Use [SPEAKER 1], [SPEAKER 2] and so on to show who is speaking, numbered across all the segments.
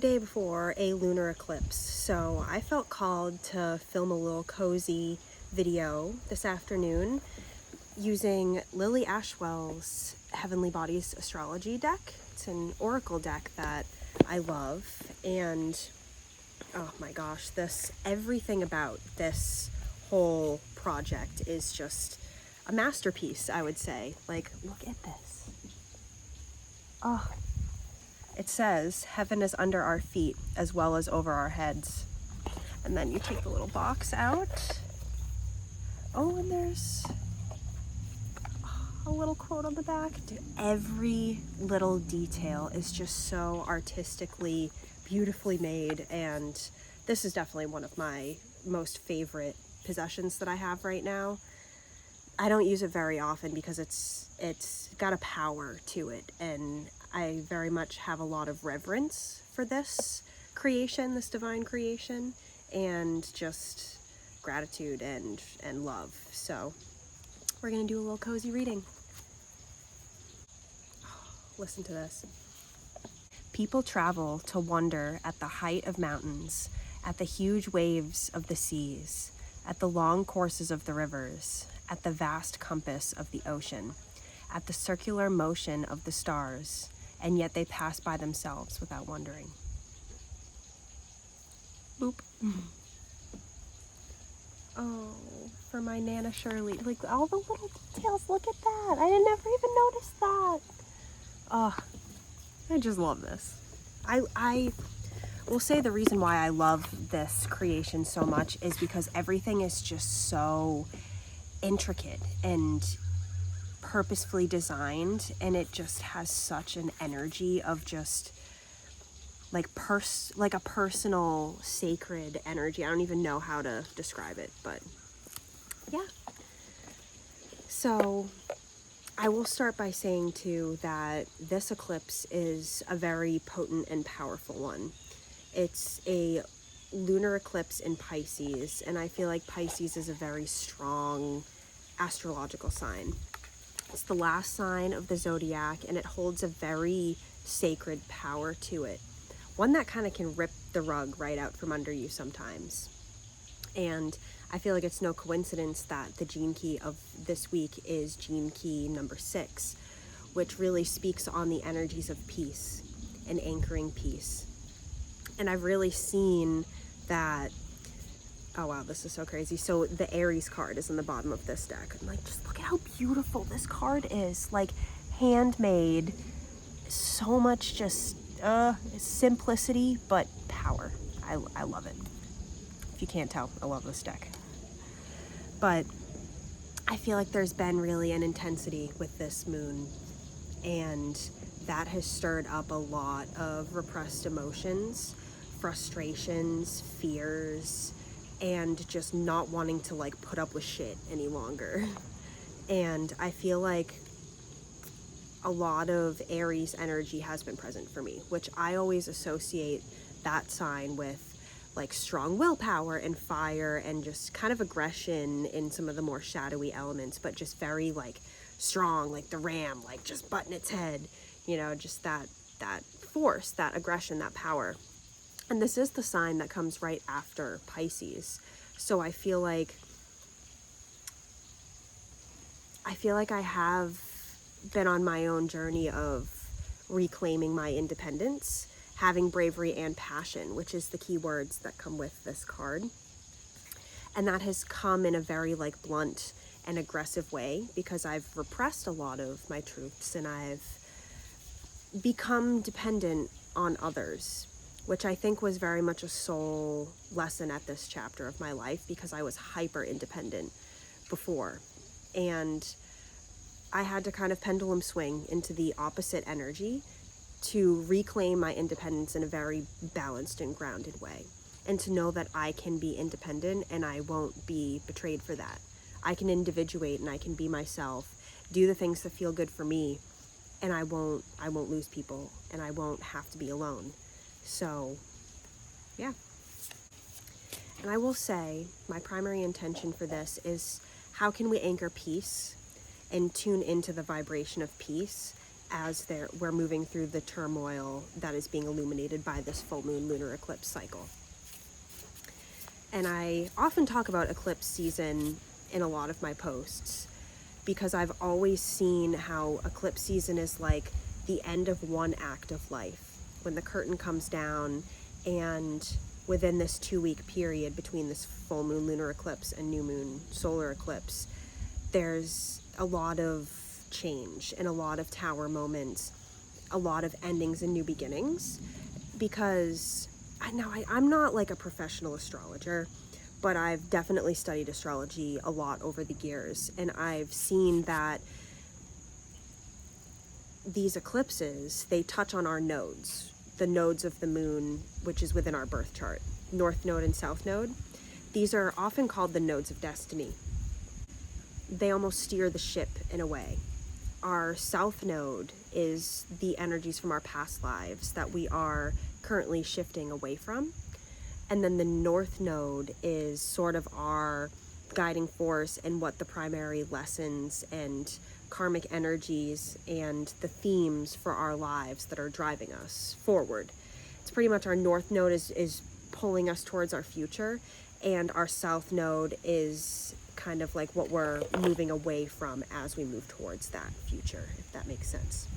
[SPEAKER 1] day before a lunar eclipse, so I felt called to film a little cozy video this afternoon using Lily Ashwell's Heavenly Bodies Astrology Deck. It's an oracle deck that I love, and oh my gosh, everything about this whole project is just a masterpiece, I would say. Like, look at this. Oh, it says, heaven is under our feet as well as over our heads. And then you take the little box out. Oh, and there's a little quote on the back. Dude, every little detail is just so artistically, beautifully made. And this is definitely one of my most favorite possessions that I have right now. I don't use it very often because it's got a power to it, and I very much have a lot of reverence for this creation, this divine creation, and just gratitude and love. So we're gonna do a little cozy reading. Listen to this. People travel to wonder at the height of mountains, at the huge waves of the seas, at the long courses of the rivers, at the vast compass of the ocean, at the circular motion of the stars, and yet they pass by themselves without wondering. Boop. Oh, for my Nana Shirley. Like, all the little details, look at that. I didn't ever even notice that. Oh, I just love this. I will say the reason why I love this creation so much is because everything is just so intricate and purposefully designed, and it just has such an energy of just like a personal sacred energy. I don't even know how to describe it, but yeah. So I will start by saying too that this eclipse is a very potent and powerful one. It's a lunar eclipse in Pisces, and I feel like Pisces is a very strong astrological sign. It's the last sign of the zodiac, and it holds a very sacred power to it. One that kind of can rip the rug right out from under you sometimes. And I feel like it's no coincidence that the gene key of this week is gene key number 6, which really speaks on the energies of peace and anchoring peace. And I've really seen that. Oh wow, this is so crazy. So the Aries card is in the bottom of this deck. I'm like, just look at how beautiful this card is. Like, handmade. So much just simplicity, but power. I love it. If you can't tell, I love this deck. But I feel like there's been really an intensity with this moon, and that has stirred up a lot of repressed emotions, frustrations, fears, and just not wanting to like put up with shit any longer. And I feel like a lot of Aries energy has been present for me, which I always associate that sign with like strong willpower and fire and just kind of aggression in some of the more shadowy elements, but just very like strong, like the ram, like just butting its head, you know, just that force, that aggression, that power. And this is the sign that comes right after Pisces. So I feel like I have been on my own journey of reclaiming my independence, having bravery and passion, which is the key words that come with this card. And that has come in a very like blunt and aggressive way because I've repressed a lot of my truths and I've become dependent on others, which I think was very much a soul lesson at this chapter of my life because I was hyper independent before. And I had to kind of pendulum swing into the opposite energy to reclaim my independence in a very balanced and grounded way. And to know that I can be independent and I won't be betrayed for that. I can individuate and I can be myself, do the things that feel good for me, and I won't lose people and I won't have to be alone. So, yeah. And I will say my primary intention for this is how can we anchor peace and tune into the vibration of peace as we're moving through the turmoil that is being illuminated by this full moon lunar eclipse cycle. And I often talk about eclipse season in a lot of my posts because I've always seen how eclipse season is like the end of one act of life, when the curtain comes down, and within this 2-week period between this full moon lunar eclipse and new moon solar eclipse, there's a lot of change and a lot of tower moments, a lot of endings and new beginnings. Because I'm not like a professional astrologer, but I've definitely studied astrology a lot over the years, and I've seen that these eclipses, they touch on our nodes, the nodes of the moon, which is within our birth chart, north node and south node. These are often called the nodes of destiny. They almost steer the ship in a way. Our south node is the energies from our past lives that we are currently shifting away from. And then the north node is sort of our guiding force and what the primary lessons and karmic energies and the themes for our lives that are driving us forward. It's pretty much our north node is pulling us towards our future, and our south node is kind of like what we're moving away from as we move towards that future, if that makes sense.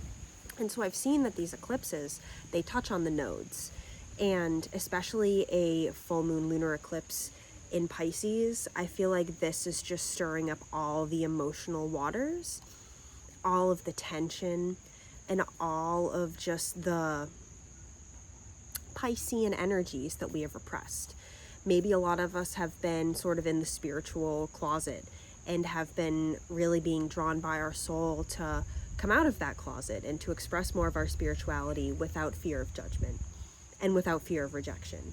[SPEAKER 1] And so I've seen that these eclipses, they touch on the nodes, and especially a full moon lunar eclipse in Pisces, I feel like this is just stirring up all the emotional waters, all of the tension, and all of just the Piscean energies that we have repressed. Maybe a lot of us have been sort of in the spiritual closet and have been really being drawn by our soul to come out of that closet and to express more of our spirituality without fear of judgment and without fear of rejection.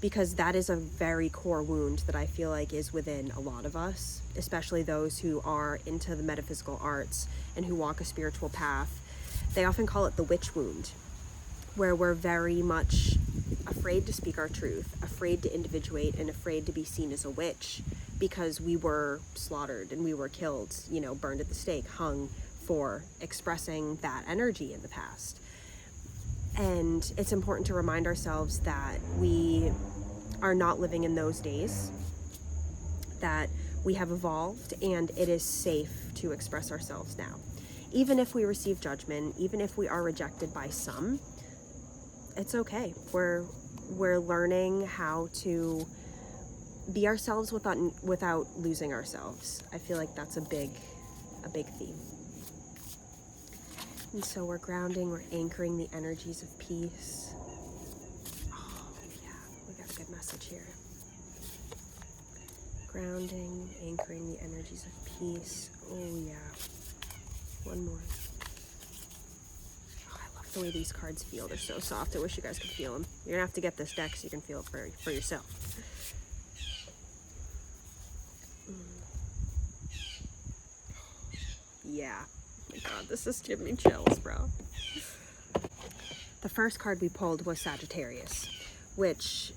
[SPEAKER 1] Because that is a very core wound that I feel like is within a lot of us, especially those who are into the metaphysical arts and who walk a spiritual path. They often call it the witch wound, where we're very much afraid to speak our truth, afraid to individuate, and afraid to be seen as a witch because we were slaughtered and we were killed, burned at the stake, hung for expressing that energy in the past. And it's important to remind ourselves that we are not living in those days, that we have evolved, and it is safe to express ourselves now. Even if we receive judgment, even if we are rejected by some, it's okay. We're learning how to be ourselves without losing ourselves. I feel like that's a big theme. And so we're grounding, we're anchoring the energies of peace. Oh yeah, we got a good message here. Grounding, anchoring the energies of peace. Oh yeah. One more. Oh, I love the way these cards feel. They're so soft. I wish you guys could feel them. You're gonna have to get this deck so you can feel it for yourself. Yeah. Oh my god, this is giving me chills, bro. The first card we pulled was Sagittarius, which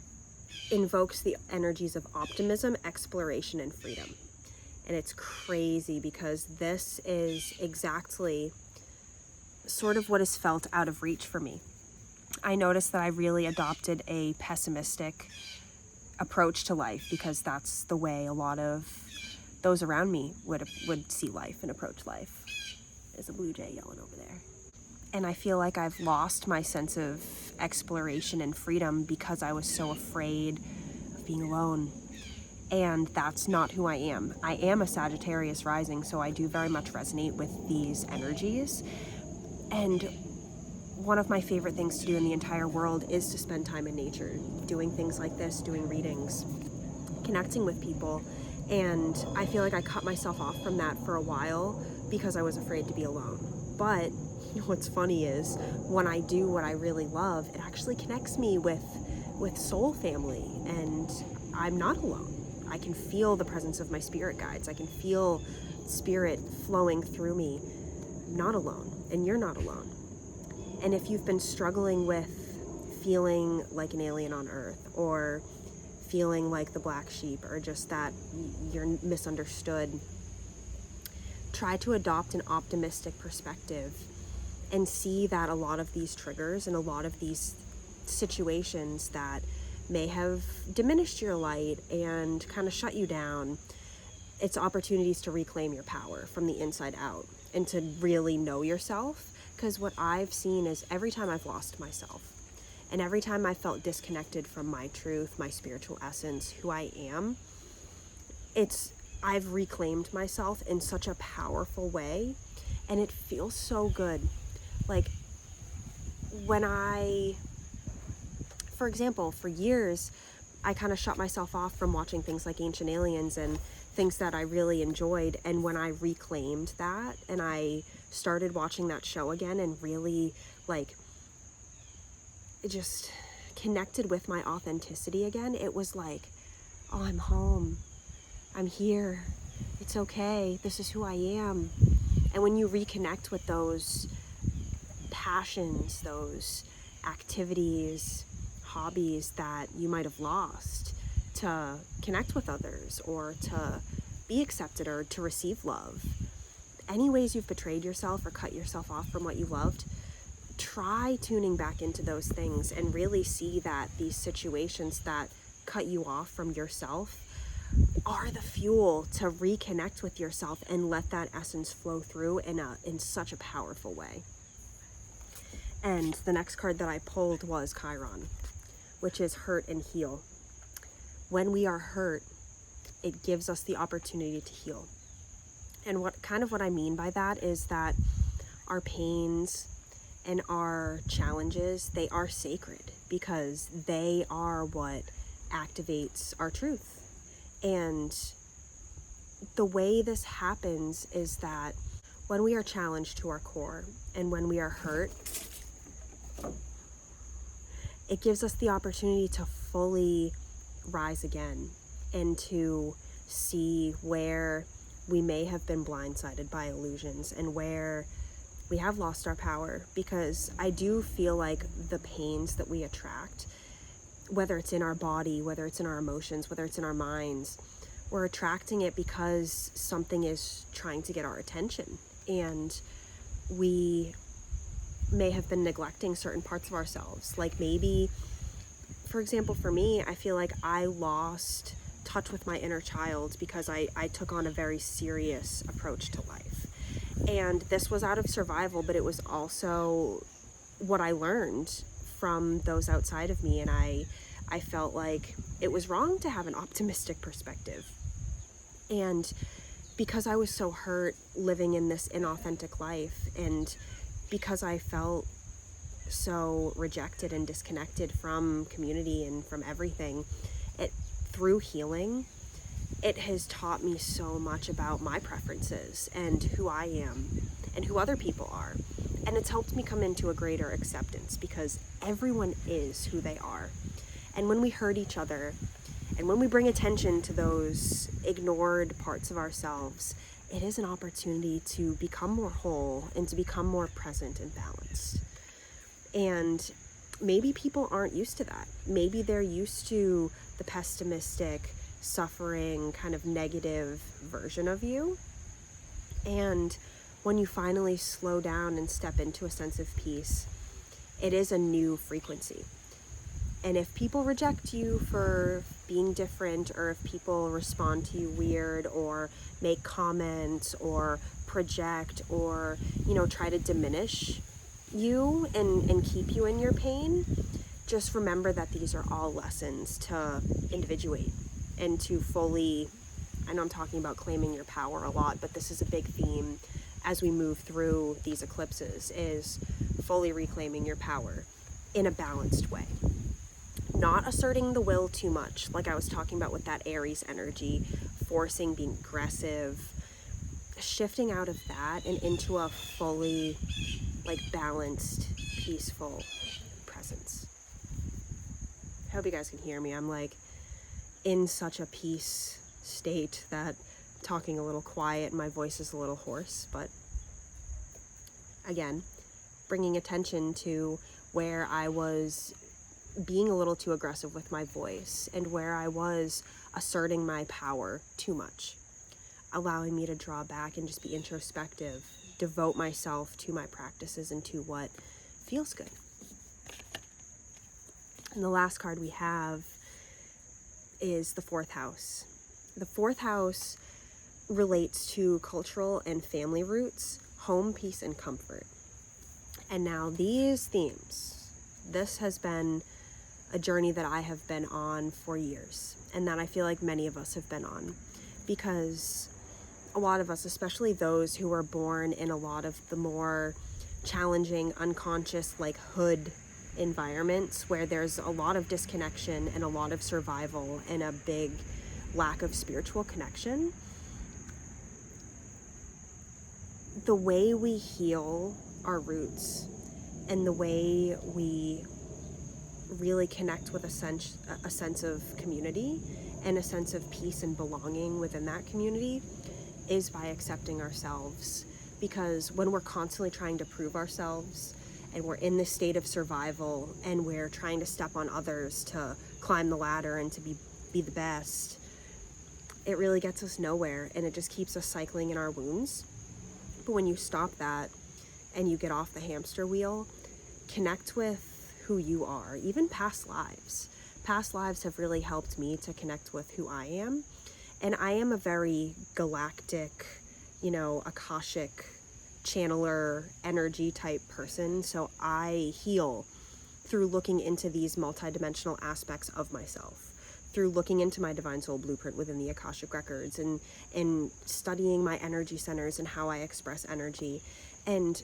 [SPEAKER 1] invokes the energies of optimism, exploration, and freedom. And it's crazy because this is exactly sort of what is felt out of reach for me. I noticed that I really adopted a pessimistic approach to life because that's the way a lot of those around me would see life and approach life. There's a blue jay yelling over there. And I feel like I've lost my sense of exploration and freedom because I was so afraid of being alone. And that's not who I am. I am a Sagittarius rising, so I do very much resonate with these energies. And one of my favorite things to do in the entire world is to spend time in nature, doing things like this, doing readings, connecting with people. And I feel like I cut myself off from that for a while because I was afraid to be alone. But what's funny is when I do what I really love, it actually connects me with soul family, and I'm not alone. I can feel the presence of my spirit guides. I can feel spirit flowing through me. I'm not alone, and you're not alone. And if you've been struggling with feeling like an alien on Earth, or feeling like the black sheep, or just that you're misunderstood, try to adopt an optimistic perspective and see that a lot of these triggers and a lot of these situations that may have diminished your light and kind of shut you down, it's opportunities to reclaim your power from the inside out and to really know yourself. Because what I've seen is every time I've lost myself and every time I felt disconnected from my truth, my spiritual essence, who I am, I've reclaimed myself in such a powerful way, and it feels so good. Like for example, for years, I kind of shut myself off from watching things like Ancient Aliens and things that I really enjoyed. And when I reclaimed that and I started watching that show again and really just connected with my authenticity again, it was like, oh, I'm home. I'm here. It's okay. This is who I am. And when you reconnect with those passions, those activities, hobbies that you might have lost, to connect with others or to be accepted or to receive love, any ways you've betrayed yourself or cut yourself off from what you loved, try tuning back into those things and really see that these situations that cut you off from yourself are the fuel to reconnect with yourself and let that essence flow through in such a powerful way. And the next card that I pulled was Chiron, which is hurt and heal. When we are hurt, it gives us the opportunity to heal. And what I mean by that is that our pains and our challenges, they are sacred because they are what activates our truth. And the way this happens is that when we are challenged to our core and when we are hurt, it gives us the opportunity to fully rise again and to see where we may have been blindsided by illusions and where we have lost our power. Because I do feel like the pains that we attract, whether it's in our body, whether it's in our emotions, whether it's in our minds, we're attracting it because something is trying to get our attention. And we may have been neglecting certain parts of ourselves. Like maybe, for example, for me, I feel like I lost touch with my inner child because I took on a very serious approach to life. And this was out of survival, but it was also what I learned from those outside of me. And I felt like it was wrong to have an optimistic perspective. And because I was so hurt living in this inauthentic life, and because I felt so rejected and disconnected from community and from everything, through healing, it has taught me so much about my preferences and who I am and who other people are. And it's helped me come into a greater acceptance because everyone is who they are. And when we hurt each other and when we bring attention to those ignored parts of ourselves, it is an opportunity to become more whole and to become more present and balanced. And maybe people aren't used to that. Maybe they're used to the pessimistic, suffering, kind of negative version of you. And when you finally slow down and step into a sense of peace, it is a new frequency. And if people reject you for being different, or if people respond to you weird or make comments or project or, try to diminish you and keep you in your pain, just remember that these are all lessons to individuate and to fully, I know I'm talking about claiming your power a lot, but this is a big theme as we move through these eclipses, is fully reclaiming your power in a balanced way. Not asserting the will too much, like I was talking about with that Aries energy, forcing, being aggressive, shifting out of that and into a fully balanced, peaceful presence. I hope you guys can hear me. I'm in such a peace state that I'm talking a little quiet and my voice is a little hoarse, but again, bringing attention to where I was being a little too aggressive with my voice and where I was asserting my power too much, allowing me to draw back and just be introspective, devote myself to my practices and to what feels good. And the last card we have is the fourth house. The fourth house relates to cultural and family roots, home, peace, and comfort. And now these themes, this has been a journey that I have been on for years, and that I feel like many of us have been on, because a lot of us, especially those who were born in a lot of the more challenging, unconscious, like hood environments where there's a lot of disconnection and a lot of survival and a big lack of spiritual connection, the way we heal our roots and the way we really connect with a sense of community and a sense of peace and belonging within that community is by accepting ourselves. Because when we're constantly trying to prove ourselves and we're in this state of survival and we're trying to step on others to climb the ladder and to be the best, it really gets us nowhere, and it just keeps us cycling in our wounds. But when you stop that and you get off the hamster wheel, connect with who you are, even past lives. Past lives have really helped me to connect with who I am. And I am a very galactic, Akashic channeler energy type person. So I heal through looking into these multidimensional aspects of myself, through looking into my divine soul blueprint within the Akashic records and studying my energy centers and how I express energy. And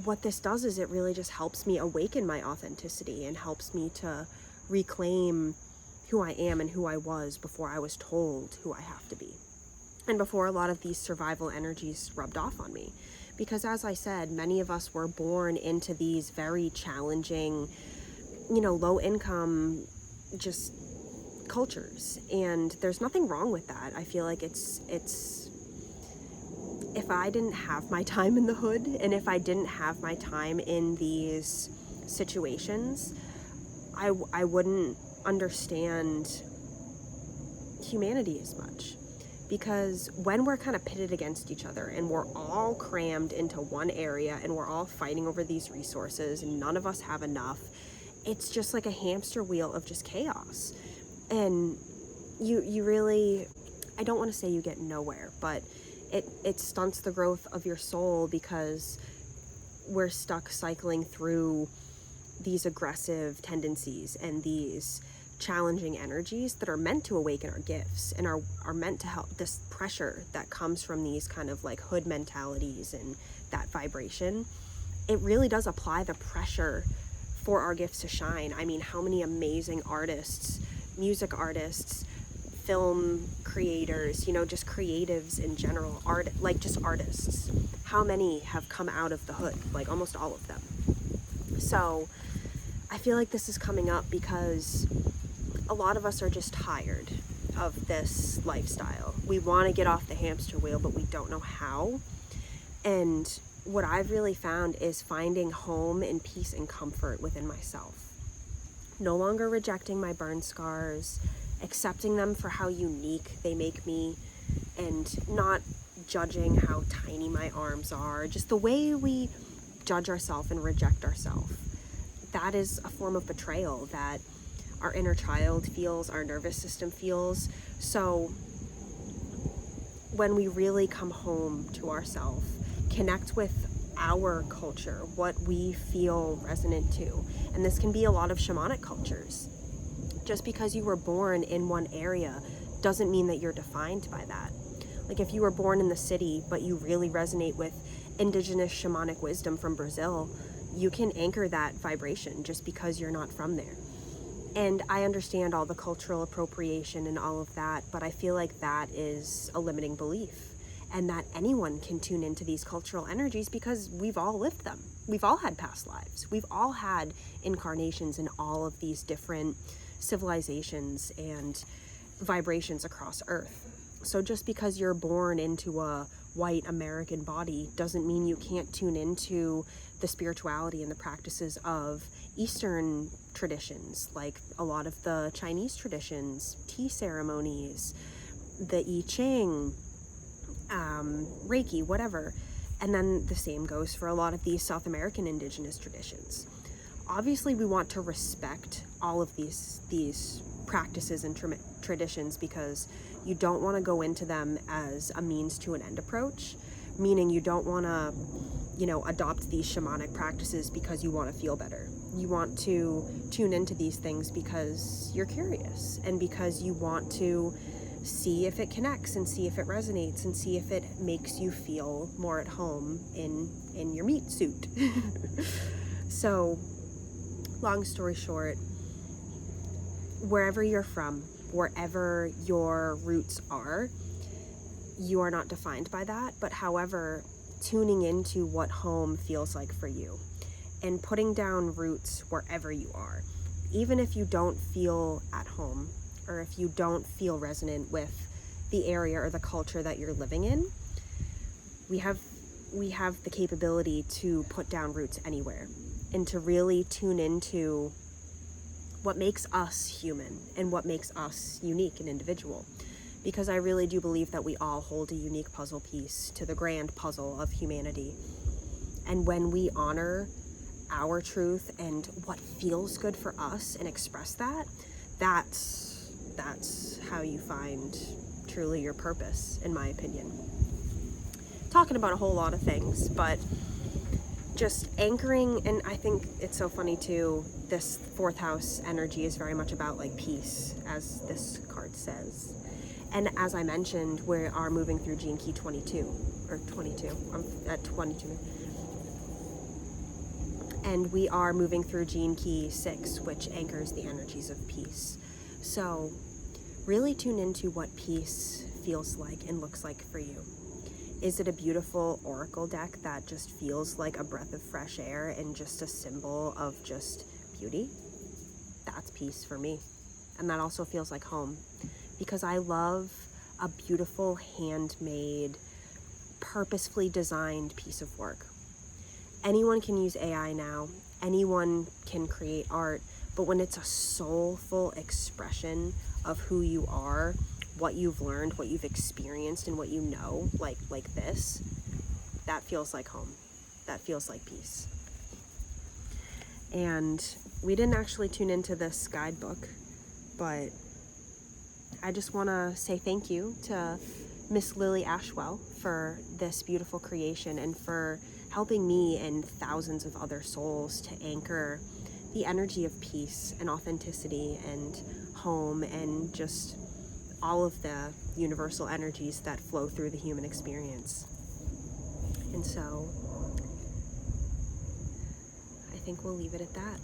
[SPEAKER 1] what this does is it really just helps me awaken my authenticity and helps me to reclaim who I am and who I was before I was told who I have to be, and before a lot of these survival energies rubbed off on me. Because as I said, many of us were born into these very challenging, low income, just cultures, and there's nothing wrong with that. I feel like it's if I didn't have my time in the hood, and if I didn't have my time in these situations, I wouldn't understand humanity as much. Because when we're kind of pitted against each other and we're all crammed into one area and we're all fighting over these resources and none of us have enough, it's just like a hamster wheel of just chaos. And you really, I don't want to say you get nowhere, but it stunts the growth of your soul, because we're stuck cycling through these aggressive tendencies and these challenging energies that are meant to awaken our gifts and are meant to help. This pressure that comes from these kind of like hood mentalities and that vibration, it really does apply the pressure for our gifts to shine. I mean, how many amazing artists, music artists, film creators, just creatives in general, artists, how many have come out of the hood? Like almost all of them. So I feel like this is coming up because a lot of us are just tired of this lifestyle. We want to get off the hamster wheel, but we don't know how. And what I've really found is finding home and peace and comfort within myself. No longer rejecting my burn scars, accepting them for how unique they make me, and not judging how tiny my arms are. Just the way we judge ourselves and reject ourselves. That is a form of betrayal that our inner child feels, our nervous system feels. So when we really come home to ourselves, connect with our culture, what we feel resonant to. And this can be a lot of shamanic cultures. Just because you were born in one area doesn't mean that you're defined by that. Like if you were born in the city, but you really resonate with indigenous shamanic wisdom from Brazil, you can anchor that vibration just because you're not from there. And I understand all the cultural appropriation and all of that, but I feel like that is a limiting belief, and that anyone can tune into these cultural energies because we've all lived them. We've all had past lives. We've all had incarnations in all of these different civilizations and vibrations across Earth. So just because you're born into a white American body doesn't mean you can't tune into the spirituality and the practices of Eastern traditions, like a lot of the Chinese traditions, tea ceremonies, the I Ching, Reiki, whatever. And then the same goes for a lot of these South American indigenous traditions. Obviously, we want to respect all of these practices and traditions, because you don't want to go into them as a means to an end approach, meaning you don't want to, adopt these shamanic practices because you want to feel better. You want to tune into these things because you're curious, and because you want to see if it connects, and see if it resonates, and see if it makes you feel more at home in your meat suit. So, long story short, wherever you're from, wherever your roots are, you are not defined by that, but however, tuning into what home feels like for you, and putting down roots wherever you are, even if you don't feel at home, or if you don't feel resonant with the area or the culture that you're living in, we have the capability to put down roots anywhere, and to really tune into what makes us human and what makes us unique and individual. Because I really do believe that we all hold a unique puzzle piece to the grand puzzle of humanity. And when we honor our truth and what feels good for us and express that, that's how you find truly your purpose, in my opinion. Talking about a whole lot of things, but just anchoring. And I think it's so funny too, this fourth house energy is very much about like peace, as this card says. And as I mentioned, we are moving through Gene Key 22, or 22, I'm at 22. And we are moving through Gene Key 6, which anchors the energies of peace. So really tune into what peace feels like and looks like for you. Is it a beautiful oracle deck that just feels like a breath of fresh air and just a symbol of just beauty? That's peace for me. And that also feels like home, because I love a beautiful, handmade, purposefully designed piece of work. Anyone can use AI now. Anyone can create art. But when it's a soulful expression of who you are, what you've learned, what you've experienced, and what you know, like this, that feels like home. That feels like peace. And we didn't actually tune into this guidebook, but I just want to say thank you to Miss Lily Ashwell for this beautiful creation, and for helping me and thousands of other souls to anchor the energy of peace and authenticity and home, and just all of the universal energies that flow through the human experience. And so I think we'll leave it at that.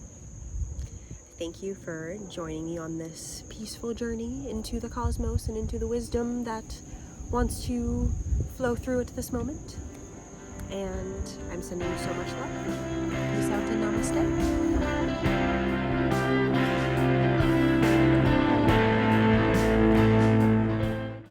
[SPEAKER 1] Thank you for joining me on this peaceful journey into the cosmos and into the wisdom that wants to flow through at this moment. And I'm sending you so much love. Peace out and namaste.